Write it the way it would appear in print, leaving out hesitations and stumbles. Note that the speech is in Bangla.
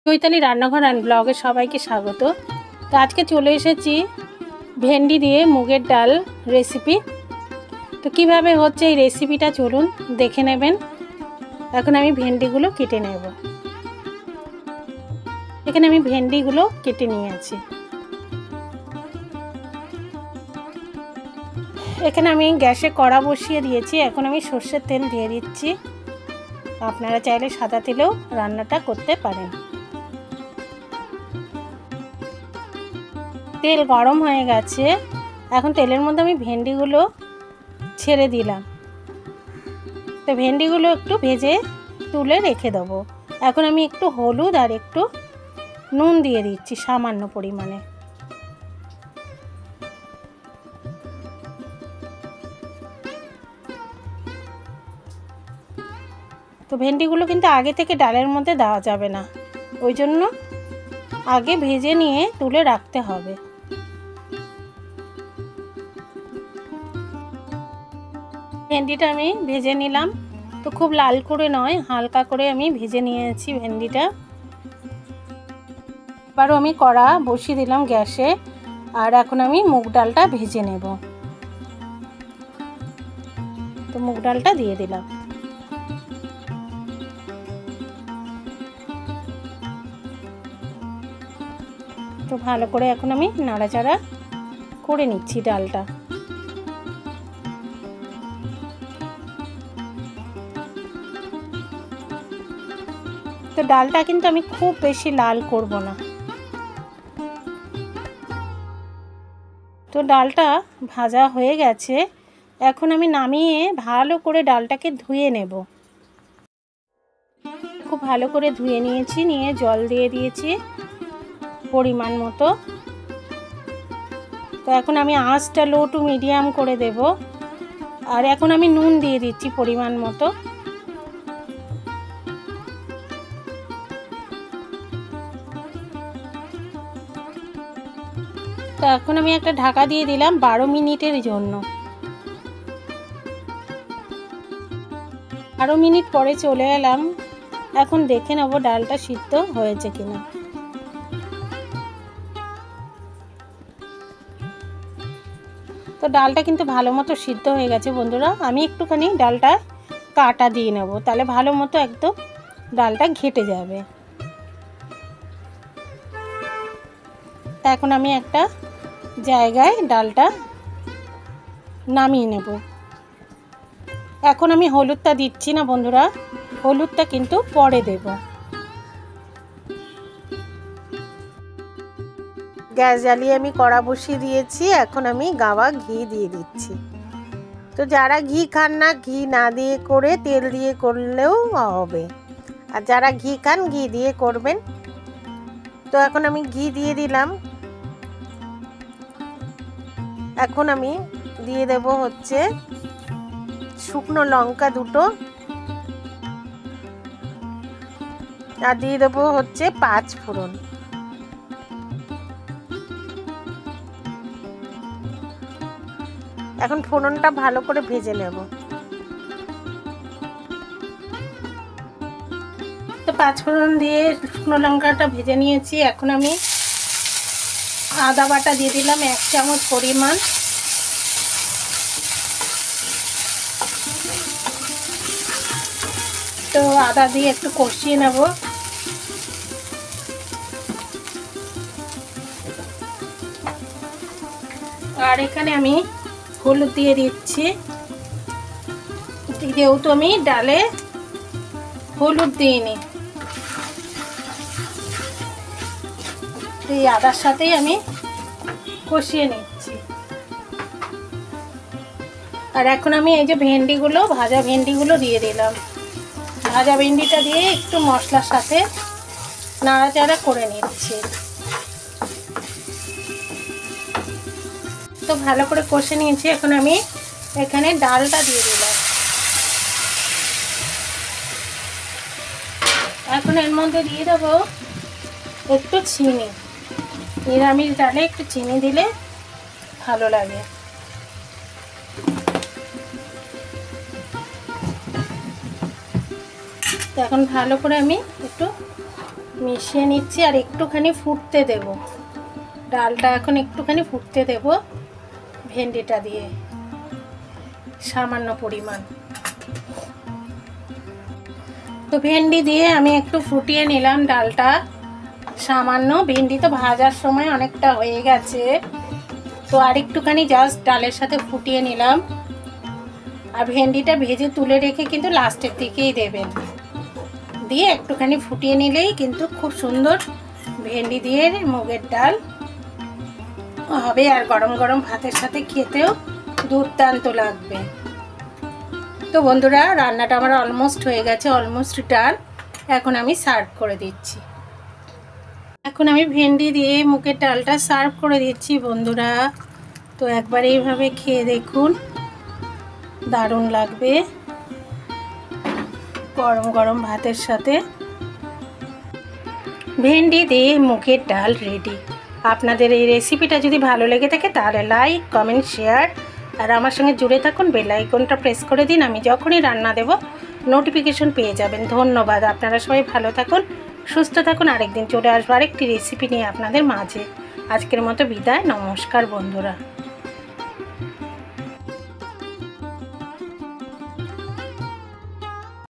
চৈতালি রান্নাঘর অ্যান্ড ব্লগে সবাইকে স্বাগত। তো আজকে চলে এসেছি ভেন্ডি দিয়ে মুগের ডাল রেসিপি। তো কিভাবে হচ্ছে এই রেসিপিটা চলুন দেখে নেবেন। এখন আমি ভেন্ডিগুলো কেটে নেব। এখানে আমি ভেন্ডিগুলো কেটে নিয়েছি। এখানে আমি গ্যাসে কড়া বসিয়ে দিয়েছি। এখন আমি সর্ষের তেল দিয়ে দিচ্ছি। আপনারা চাইলে সাদা তেলেও রান্নাটা করতে পারেন। তেল গরম হয়ে গেছে। এখন তেলের মধ্যে আমি ভেন্ডিগুলো ছেড়ে দিলাম। তো ভেন্ডিগুলো একটু ভেজে তুলে রেখে দেবো। এখন আমি একটু হলুদ আর একটু নুন দিয়ে দিচ্ছি সামান্য পরিমাণে। তো ভেন্ডিগুলো কিন্তু আগে থেকে ডালের মধ্যে দেওয়া যাবে না, ওই জন্য আগে ভেজে নিয়ে তুলে রাখতে হবে। ভেন্ডিটা আমি ভেজে নিলাম। তো খুব লাল করে নয়, হালকা করে আমি ভেজে নিয়েছি ভেন্ডিটা। এবারও আমি কড়া বসিয়ে দিলাম গ্যাসে। আর এখন আমি মুগ ডালটা ভেজে নেব। তো মুগ ডালটা দিয়ে দিলাম। তো ভালো করে এখন আমি নাড়াচাড়া করে নিচ্ছি ডালটা। তো ডালটা কিন্তু আমি খুব বেশি লাল করব না। তো ডালটা ভাজা হয়ে গেছে। এখন আমি নামিয়ে ভালো করে ডালটাকে ধুয়ে নেব। খুব ভালো করে ধুয়ে নিয়েছি, নিয়ে জল দিয়ে দিয়েছি পরিমাণ মতো। তো এখন আমি আঁচটা লো টু মিডিয়াম করে দেব। আর এখন আমি নুন দিয়ে দিচ্ছি পরিমাণ মতো। তো এখন আমি একটা ঢাকা দিয়ে দিলাম 12 মিনিটের জন্য। 12 মিনিট পরে চলে এলাম। এখন দেখে নেব ডালটা সিদ্ধ হয়েছে কিনা। তো ডালটা কিন্তু ভালো মতো সিদ্ধ হয়ে গেছে বন্ধুরা। আমি একটুখানি ডালটা কাটা দিয়ে নেব, তাহলে ভালো মতো একদম ডালটা ঘেটে যাবে। এখন আমি একটা জায়গায় ডালটা নামিয়ে নেব। এখন আমি হলুদটা দিচ্ছি না বন্ধুরা, হলুদটা কিন্তু পরে দেব। গ্যাস জ্বালিয়ে আমি কড়া বসিয়ে দিয়েছি। এখন আমি গাওয়া ঘি দিয়ে দিচ্ছি। তো যারা ঘি খান না, ঘি না দিয়ে করে তেল দিয়ে করলেও হবে। আর যারা ঘি খান ঘি দিয়ে করবেন। তো এখন আমি ঘি দিয়ে দিলাম। এখন আমি দিয়ে দেব হচ্ছে শুকনো লঙ্কা 2টো, আর দিয়ে দেবো হচ্ছে 5 ফোড়ন। এখন ফোড়নটা ভালো করে ভেজে নেব। তো 5 ফোড়ন দিয়ে শুকনো লঙ্কাটা ভেজে নিয়েছি। এখন আমি আদা বাটা দিয়ে দিলাম 1 চামচ পরিমাণ। তো আদা দিয়ে একটু কষিয়ে নেব। আর এখানে আমি হলুদ দিয়ে দিচ্ছি, যেহেতু আমি ডালে হলুদ দিইনি। এই আদার সাথেই আমি কষিয়ে নিচ্ছি। আর এখন আমি এই যে ভেন্ডিগুলো, ভাজা ভেন্ডিগুলো দিয়ে দিলাম। ভাজা ভেন্ডিটা দিয়ে একটু মশলার সাথে নাড়াচাড়া করে নিচ্ছি। তো ভালো করে কষে নিয়েছি। এখন আমি এখানে ডালটা দিয়ে দিলাম। এখন এর মধ্যে দিয়ে দেবো একটু চিনি। নিরামিষ ডালে একটু চিনি দিলে ভালো লাগে। তো এখন ভালো করে আমি একটু মিশিয়ে নিচ্ছি আর একটুখানি ফুটতে দেব। ডালটা এখন একটুখানি ফুটতে দেব ভেন্ডিটা দিয়ে সামান্য পরিমাণ। তো ভেন্ডি দিয়ে আমি একটু ফুটিয়ে নিলাম ডালটা সামান্য। ভেন্ডি তো ভাজার সময় অনেকটা হয়ে গেছে, তো আর একটুখানি জাস্ট ডালের সাথে ফুটিয়ে নিলাম। আর ভেন্ডিটা ভেজে তুলে রেখে কিন্তু লাস্টের দিকেই দেবেন, দিয়ে একটুখানি ফুটিয়ে নিলেই কিন্তু খুব সুন্দর ভেন্ডি দিয়ে মুগের ডাল হবে। আর গরম গরম ভাতের সাথে খেতেও দুর্দান্ত লাগবে। তো বন্ধুরা, রান্নাটা আমার অলমোস্ট হয়ে গেছে, অলমোস্ট ডান। এখন আমি সার্ভ করে দিচ্ছি। এখন আমি ভেন্ডি দিয়ে মুগের ডালটা সার্ভ করে দিচ্ছি বন্ধুরা। তো একবার এইভাবে খেয়ে দেখুন, দারুণ লাগবে গরম গরম ভাতের সাথে। ভেন্ডি দিয়ে মুগের ডাল রেডি। আপনাদের এই রেসিপিটা যদি ভালো লেগে থাকে তাহলে লাইক, কমেন্ট, শেয়ার আর আমার সঙ্গে জুড়ে থাকুন। বেল আইকনটা প্রেস করে দিন, আমি যখনই রান্না দেব নোটিফিকেশন পেয়ে যাবেন। ধন্যবাদ। আপনারা সবাই ভালো থাকুন, সুস্থ থাকুন। আরেকদিন চলে আসবো আরেকটি রেসিপি নিয়ে আপনাদের মাঝে। আজকের মতো বিদায়, নমস্কার বন্ধুরা।